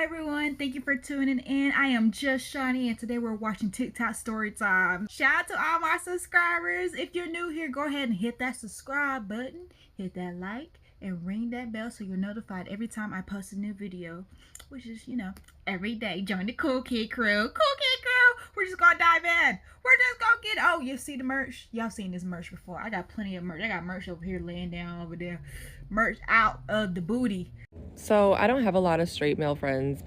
everyone, thank you for tuning in. I am just Shawnee and today we're watching TikTok story time. Shout out to all my subscribers. If you're new here, go ahead and hit that subscribe button, hit that like, and ring that bell so you're notified every time I post a new video, which is, every day. Join the cool kid crew. We're just gonna dive in. We're just gonna get, oh, you see the merch? Y'all seen this merch before. I got plenty of merch. I got merch over here laying down over there. Merch out of the booty. So I don't have a lot of straight male friends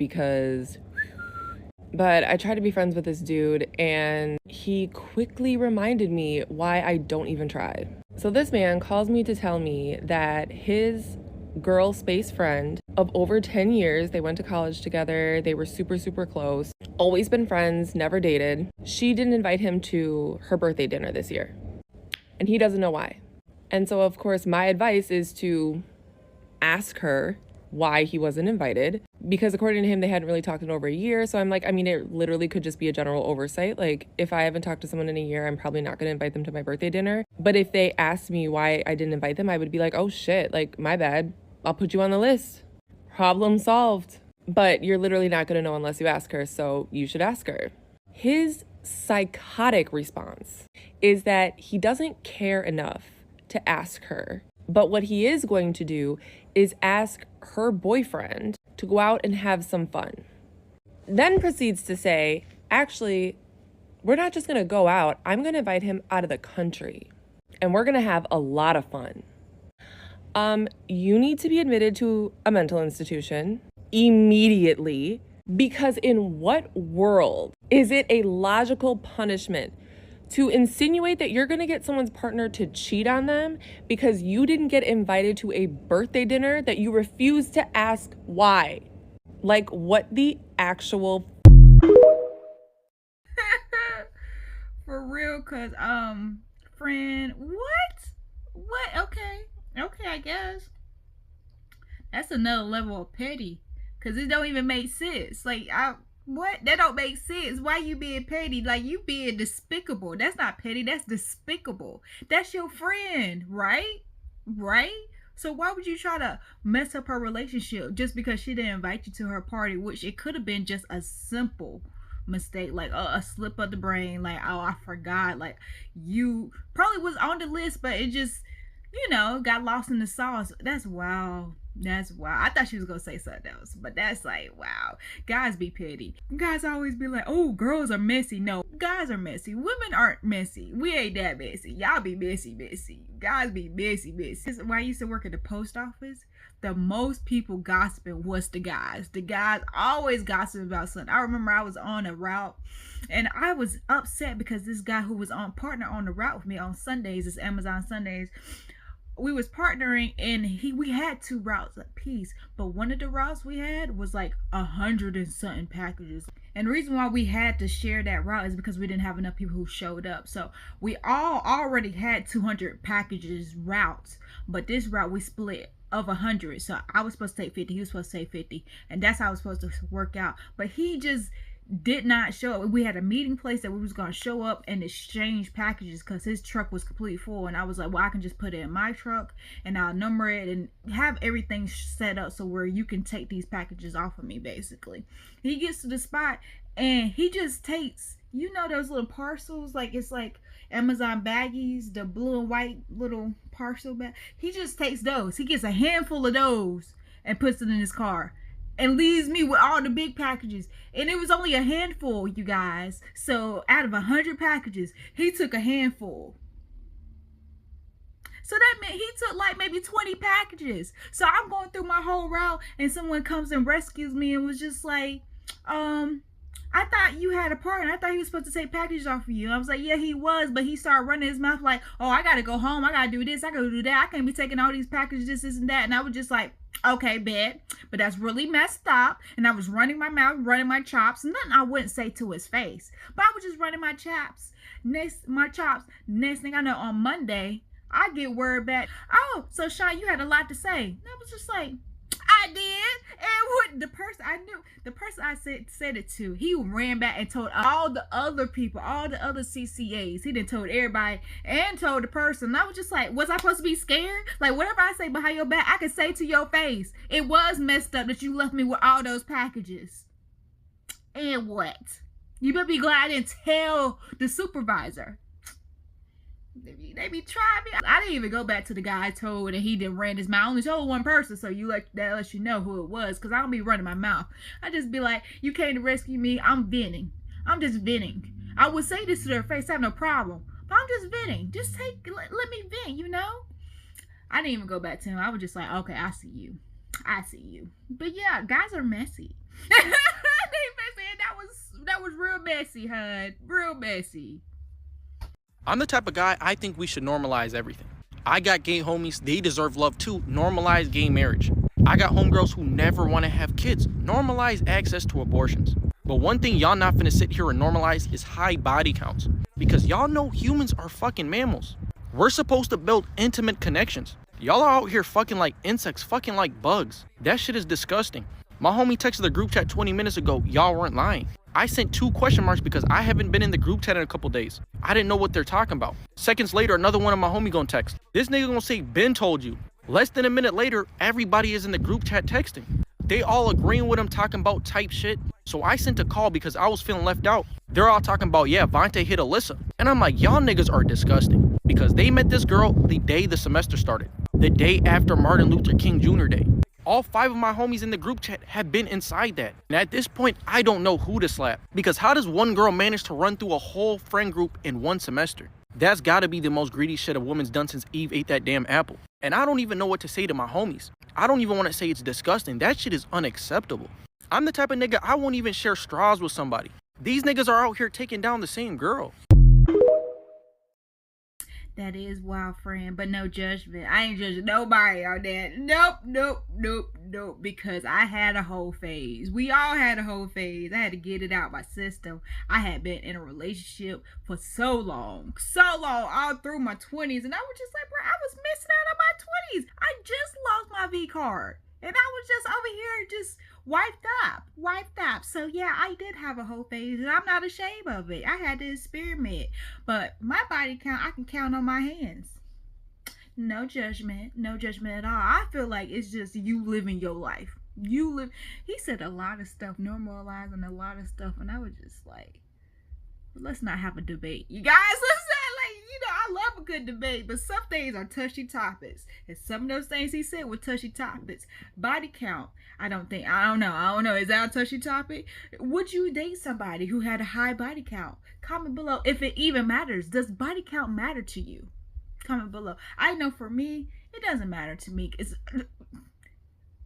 but I tried to be friends with this dude and he quickly reminded me why I don't even try. So this man calls me to tell me that his girl space friend of over 10 years, they went to college together, they were super close, always been friends, never dated. She didn't invite him to her birthday dinner this year and he doesn't know why. And so of course my advice is to ask her why he wasn't invited, because according to him they hadn't really talked in over a year. So I'm like, it literally could just be a general oversight. Like, if I haven't talked to someone in a year, I'm probably not going to invite them to my birthday dinner. But if they asked me why I didn't invite them, I would be like, oh shit, like, my bad, I'll put you on the list, problem solved. But you're literally not going to know unless you ask her, so you should ask her. His psychotic response is that he doesn't care enough to ask her. But what he is going to do is ask her boyfriend to go out and have some fun. Then proceeds to say, actually, we're not just going to go out. I'm going to invite him out of the country and we're going to have a lot of fun. You need to be admitted to a mental institution immediately, because in what world is it a logical punishment to insinuate that you're going to get someone's partner to cheat on them because you didn't get invited to a birthday dinner that you refused to ask why? Like, what the actual For real, cause friend, what? Okay, I guess that's another level of petty, cause it don't even make sense. Like, what? That don't make sense. Why you being petty? Like, you being despicable. That's not petty. That's despicable. That's your friend, right? So why would you try to mess up her relationship just because she didn't invite you to her party, which it could have been just a simple mistake, like a slip of the brain, like, oh, I forgot. Like, you probably was on the list, but it just, got lost in the sauce. That's wild. I thought she was gonna say something else, but that's like, wow. Guys be petty. Guys always be like, oh, girls are messy. No, guys are messy. Women aren't messy. We ain't that messy. Y'all be messy. Guys be messy. When I used to work at the post office, the most people gossiping was the guys. The guys always gossiping about something. I remember I was on a route and I was upset because this guy who was partner on the route with me on Sundays, it's Amazon Sundays, we was partnering and we had 2 routes apiece, but one of the routes we had was like 100 and something packages. And the reason why we had to share that route is because we didn't have enough people who showed up. So we all already had 200 packages routes, but this route we split of 100. So I was supposed to take 50, he was supposed to take 50, and that's how it was supposed to work out. But he just did not show up. We had a meeting place that we was going to show up and exchange packages because his truck was completely full, and I was like, well, I can just put it in my truck and I'll number it and have everything set up so where you can take these packages off of me. Basically, he gets to the spot and he just takes, those little parcels, like, it's like Amazon baggies, the blue and white little parcel bag. He just takes those. He gets a handful of those and puts it in his car and leaves me with all the big packages. And it was only a handful, you guys. So out of 100 packages, he took a handful. So that meant he took like maybe 20 packages. So I'm going through my whole route and someone comes and rescues me and was just like, I thought you had a partner. I thought he was supposed to take packages off of you. I was like, yeah, he was, but he started running his mouth like, oh, I gotta go home, I gotta do this, I gotta do that, I can't be taking all these packages, this and that. And I was just like, okay, bet, but that's really messed up. And I was running my mouth, running my chops. Nothing I wouldn't say to his face, but I was just running my chops. Next thing I know, on Monday, I get word back, oh, so Sean, you had a lot to say. And I was just like, I did. And what the person, I I knew the person I said it to. He ran back and told all the other people, all the other CCAs. He done told everybody and told the person. And I was just like, was I supposed to be scared? Like, whatever I say behind your back, I can say to your face. It was messed up that you left me with all those packages. And what? You better be glad I didn't tell the supervisor. They be trying me. I didn't even go back to the guy I told and he didn't ran his mouth. I only told one person, so that lets you know who it was, because I don't be running my mouth. I just be like, you came to rescue me. I'm venting. I'm just venting. I would say this to their face. I have no problem. But I'm just venting. Just let me vent, you know? I didn't even go back to him. I was just like, okay, I see you. I see you. But yeah, guys are messy. They messy, and that was real messy, hun. Real messy. I'm the type of guy, I think we should normalize everything. I got gay homies, they deserve love too. Normalize gay marriage. I got homegirls who never want to have kids. Normalize access to abortions. But one thing y'all not finna sit here and normalize is high body counts. Because y'all know humans are fucking mammals. We're supposed to build intimate connections. Y'all are out here fucking like insects, fucking like bugs. That shit is disgusting. My homie texted the group chat 20 minutes ago, y'all weren't lying. I sent 2 question marks because I haven't been in the group chat in a couple days. I didn't know what they're talking about. Seconds later, another one of my homie gonna text. This nigga gonna say, Ben told you. Less than a minute later, everybody is in the group chat texting. They all agreeing with him talking about type shit. So I sent a call because I was feeling left out. They're all talking about, yeah, Vontae hit Alyssa. And I'm like, y'all niggas are disgusting. Because they met this girl the day the semester started. The day after Martin Luther King Jr. Day. All 5 of my homies in the group chat have been inside that. And at this point, I don't know who to slap. Because how does one girl manage to run through a whole friend group in one semester? That's gotta be the most greedy shit a woman's done since Eve ate that damn apple. And I don't even know what to say to my homies. I don't even want to say it's disgusting. That shit is unacceptable. I'm the type of nigga, I won't even share straws with somebody. These niggas are out here taking down the same girl. That is wild, friend, but no judgment. I ain't judging nobody on that. Nope. Because I had a whole phase. We all had a whole phase. I had to get it out my system. I had been in a relationship for so long, all through my 20s. And I was just like, bro, I was missing out on my 20s. I just lost my V card. And I was just over here just wiped up. So yeah, I did have a whole phase and I'm not ashamed of it. I had to experiment. But my body count, I can count on my hands. No judgment at all. I feel like it's just you living your life. He said a lot of stuff, normalizing a lot of stuff. And I was just like, let's not have a debate. You guys, let's not, like, you know, I love a good debate, but some things are touchy topics. And some of those things he said were touchy topics. Body count, I don't know. Is that a touchy topic? Would you date somebody who had a high body count? Comment below if it even matters. Does body count matter to you? Comment below. I know for me, it doesn't matter to me.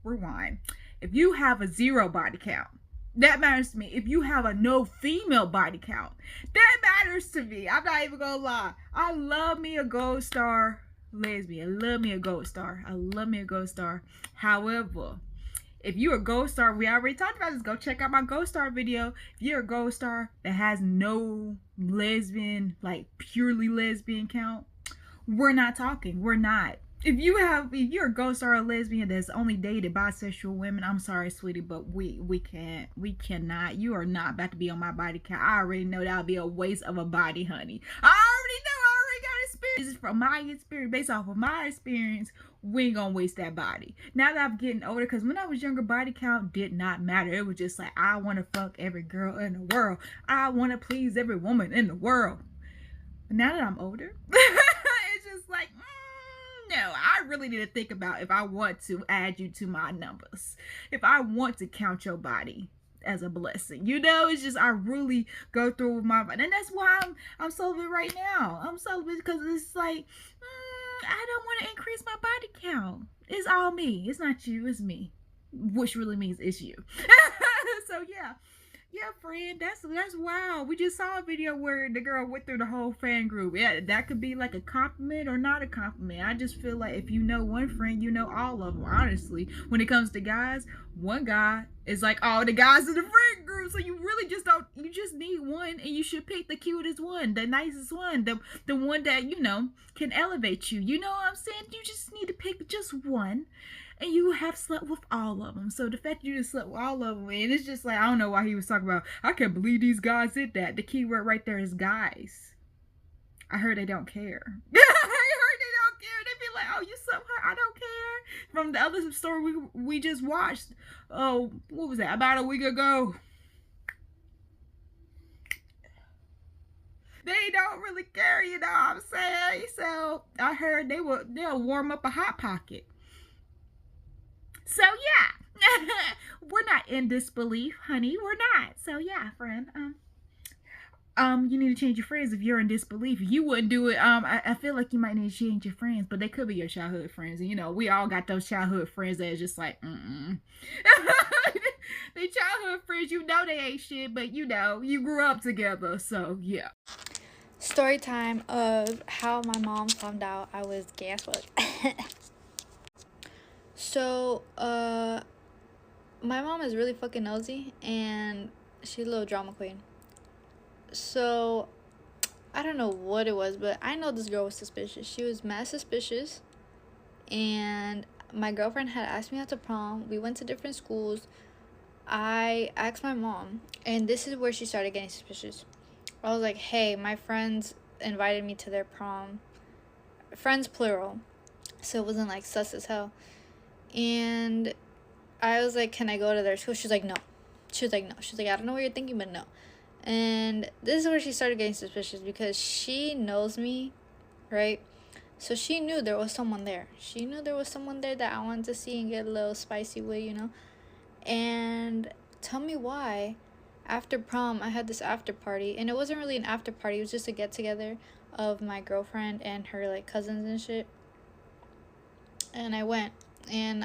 Rewind. If you have a 0 body count, that matters to me. If you have a no female body count, that matters to me. I'm not even gonna lie. I love me a gold star lesbian. I love me a gold star. However, if you're a gold star, we already talked about this. Go check out my gold star video. If you're a gold star that has no lesbian, like purely lesbian count, we're not talking. We're not. If you're a ghost or a lesbian that's only dated bisexual women, I'm sorry, sweetie, but we cannot. You are not about to be on my body count. I already know that'll be a waste of a body, honey. I already got experience. This is from my experience, based off of my experience. We ain't gonna waste that body. Now that I'm getting older, because when I was younger, body count did not matter. It was just like, I want to fuck every girl in the world. I want to please every woman in the world. But now that I'm older, it's just like, no, I really need to think about if I want to add you to my numbers. If I want to count your body as a blessing. You know, it's just, I really go through with my body. And that's why I'm celibate right now. I'm celibate because it's like, I don't want to increase my body count. It's all me. It's not you, it's me. Which really means it's you. So yeah, friend, that's wild. We just saw a video where the girl went through the whole fan group. Yeah, that could be like a compliment or not a compliment. I just feel like if you know one friend, you know all of them. Honestly, when it comes to guys, one guy is like all the guys in the friend group. So you really just don't. You just need one, and you should pick the cutest one, the nicest one, the one that you know can elevate you. You know what I'm saying? You just need to pick just one. and you have slept with all of them. So the fact you just slept with all of them, and it's just like, I don't know why he was talking about, I can't believe these guys did that. The key word right there is guys. I heard they don't care. I heard they don't care. They be like, oh, you slept with her? I don't care. From the other story we just watched, oh, what was that, about a week ago? They don't really care, you know what I'm saying? So I heard they'll warm up a hot pocket. So yeah, we're not in disbelief, honey. We're not. So yeah, friend. You need to change your friends if you're in disbelief. You wouldn't do it. I feel like you might need to change your friends, but they could be your childhood friends. And you know, we all got those childhood friends that are just like, they childhood friends, you know they ain't shit, but you know, you grew up together. So yeah. Story time of how my mom found out I was gay as fuck. So, my mom is really fucking nosy, and she's a little drama queen. So, I don't know what it was, but I know this girl was suspicious. She was mad suspicious, and my girlfriend had asked me out to prom. We went to different schools. I asked my mom, and this is where she started getting suspicious. I was like, hey, my friends invited me to their prom. Friends, plural. So it wasn't like sus as hell. And I was like, can I go to their school? She's like, no. She was like, no. She's like, I don't know what you're thinking, but no. And this is where she started getting suspicious, because she knows me, right? So she knew there was someone there. She knew there was someone there that I wanted to see and get a little spicy with, you know? And tell me why. After prom, I had this after party, and it wasn't really an after party. It was just a get together of my girlfriend and her like cousins and shit. And I went, and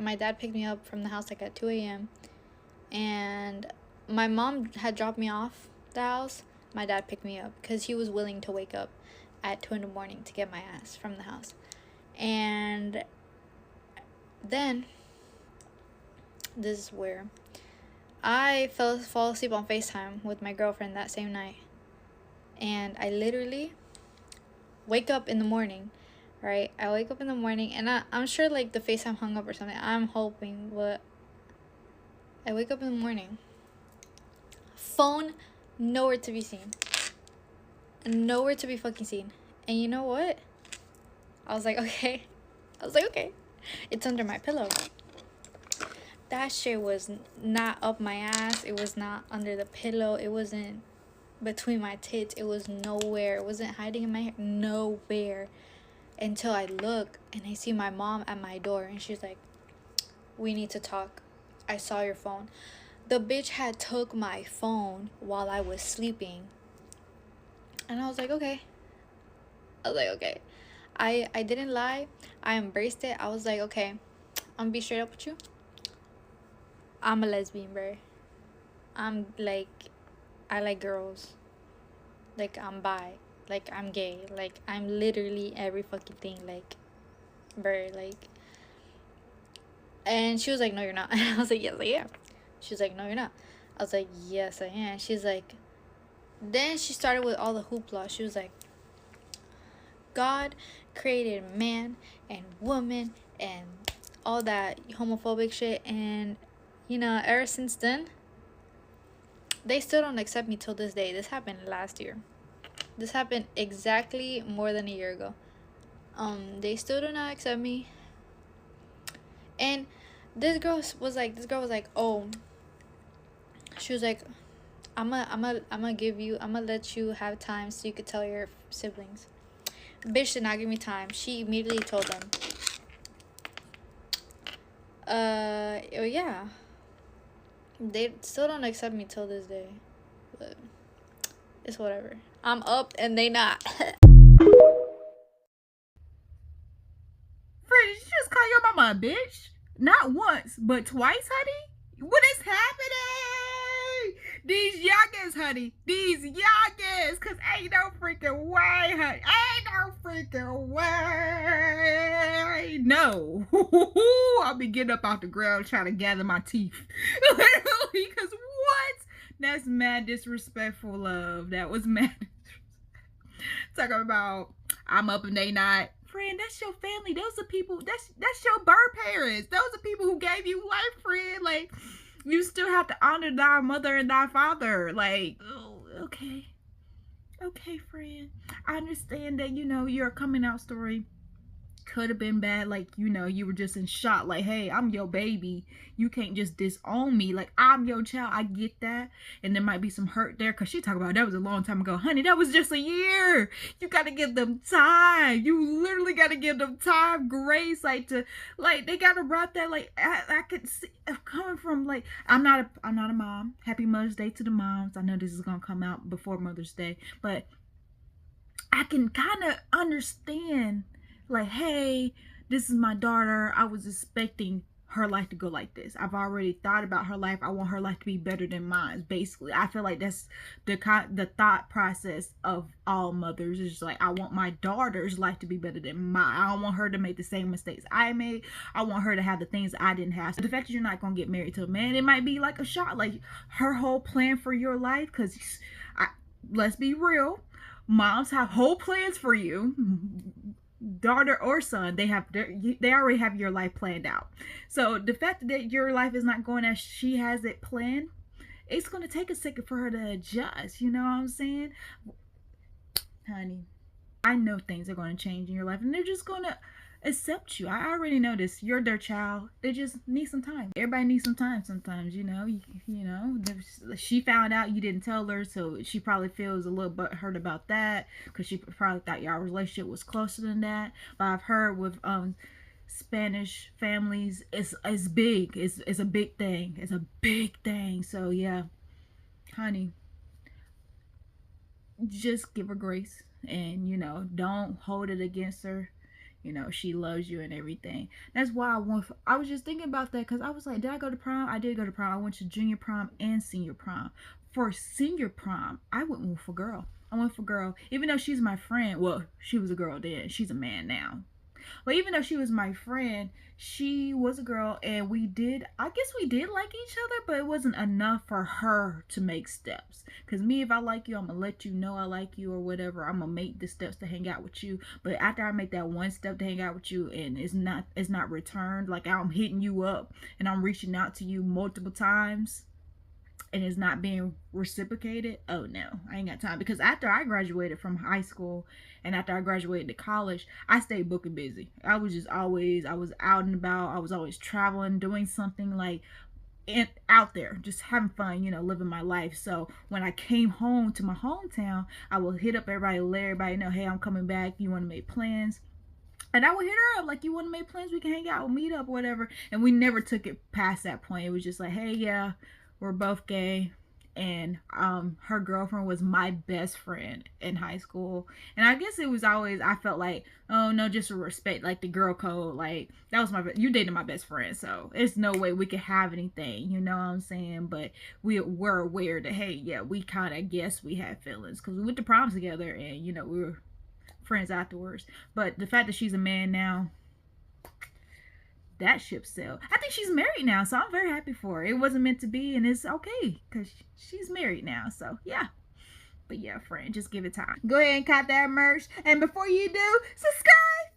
my dad picked me up from the house like at 2 a.m. And my mom had dropped me off the house. My dad picked me up because he was willing to wake up at 2 in the morning to get my ass from the house. And then this is where I fall asleep on FaceTime with my girlfriend that same night. And I literally wake up in the morning, right? I wake up in the morning, and I'm sure like the FaceTime hung up or something. I'm hoping, but I wake up in the morning. Phone nowhere to be seen. Nowhere to be fucking seen. And you know what? I was like, okay. It's under my pillow. That shit was not up my ass. It was not under the pillow. It wasn't between my tits. It was nowhere. It wasn't hiding in my hair. Nowhere. Until I look and I see my mom at my door, and she's like, we need to talk. I saw your phone. The bitch had took my phone while I was sleeping. And I was like, okay. I didn't lie. I embraced it. I was like, okay, I'm gonna be straight up with you. I'm a lesbian, bro. I'm like, I like girls. Like, I'm bi. Like, I'm gay. Like, I'm literally every fucking thing. Like, bro, like. And she was like, no, you're not. And I was like, yes, I am. She was like, no, you're not. I was like, yes, I am. She's like, then she started with all the hoopla. She was like, God created man and woman and all that homophobic shit. And you know, ever since then, they still don't accept me till this day. This happened last year. This happened exactly more than a year ago. They still do not accept me. And this girl was like, oh, she was like, I'm gonna let you have time so you could tell your siblings. Bitch did not give me time. She immediately told them. Yeah. They still don't accept me till this day. But it's whatever. I'm up and they not. Fred, did you just call your mama a bitch? Not once, but twice, honey? What is happening? These youngins, honey. These youngins. Because ain't no freaking way, honey. Ain't no freaking way. No. I'll be getting up off the ground trying to gather my teeth. Literally, because what? That's mad disrespectful, love. That was mad disrespectful. Talking about I'm up and they not. friend, that's your family. Those are people, that's your birth parents. Those are people who gave you life, friend. Like, you still have to honor thy mother and thy father. Like, oh, okay. Okay, friend. I understand that, your coming out story could have been bad. Like, you were just in shock. Like, hey, I'm your baby. You can't just disown me. Like, I'm your child. I get that. And there might be some hurt there. Because she talked about that was a long time ago. Honey, that was just a year. You got to give them time. You literally got to give them time, grace. Like, they got to wrap that. Like, I could see coming from, like, I'm not a mom. Happy Mother's Day to the moms. I know this is going to come out before Mother's Day. But I can kind of understand, like, hey, this is my daughter. I was expecting her life to go like this. I've already thought about her life. I want her life to be better than mine. Basically, I feel like that's the thought process of all mothers. Is just like, I want my daughter's life to be better than mine. I don't want her to make the same mistakes I made. I want her to have the things I didn't have. So the fact that you're not gonna get married to a man, it might be like a shot. Like, her whole plan for your life, because let's be real, moms have whole plans for you, daughter or son. They already have your life planned out. So the fact that your life is not going as she has it planned, it's going to take a second for her to adjust. You know what I'm saying? Honey, I know things are going to change in your life, and they're just going to accept you. I already know this. You're their child. They just need some time. Everybody needs some time sometimes, she found out you didn't tell her, so she probably feels a little hurt about that, because she probably thought your relationship was closer than that. But I've heard with Spanish families, it's big. It's a big thing. It's a big thing. So yeah, honey, just give her grace, and don't hold it against her. She loves you and everything. That's why I was just thinking about that, because I was like, did I go to prom? I did go to prom. I went to junior prom and senior prom. For senior prom, I went for girl. Even though she's my friend. Well, she was a girl then. She's a man now. But even though she was my friend, she was a girl, and we did like each other, but it wasn't enough for her to make steps. Because me, if I like you, I'm gonna let you know I like you or whatever. I'm gonna make the steps to hang out with you. But after I make that one step to hang out with you, and it's not returned, like I'm hitting you up and I'm reaching out to you multiple times, and it's not being reciprocated, oh no, I ain't got time. Because after I graduated from high school and after I graduated to college, I stayed booking busy. I was out and about. I was always traveling, doing something, like out there, just having fun, living my life. So when I came home to my hometown, I would hit up everybody, let everybody know, hey, I'm coming back. You want to make plans? And I would hit her up, like, you want to make plans? We can hang out, we'll meet up, whatever. And we never took it past that point. It was just like, hey, yeah, we're both gay. And her girlfriend was my best friend in high school. And I guess it was always, I felt like, oh no, just respect, like the girl code. Like, that was you dated my best friend, so it's no way we could have anything, you know what I'm saying? But we were aware that, hey, yeah, we kind of guess we had feelings, because we went to proms together, and we were friends afterwards. But the fact that she's a man now, that ship sailed. I think she's married now, so I'm very happy for her. It wasn't meant to be, and it's okay, because she's married now. So yeah. But yeah, friend, just give it time. Go ahead and cop that merch, and before you do, subscribe.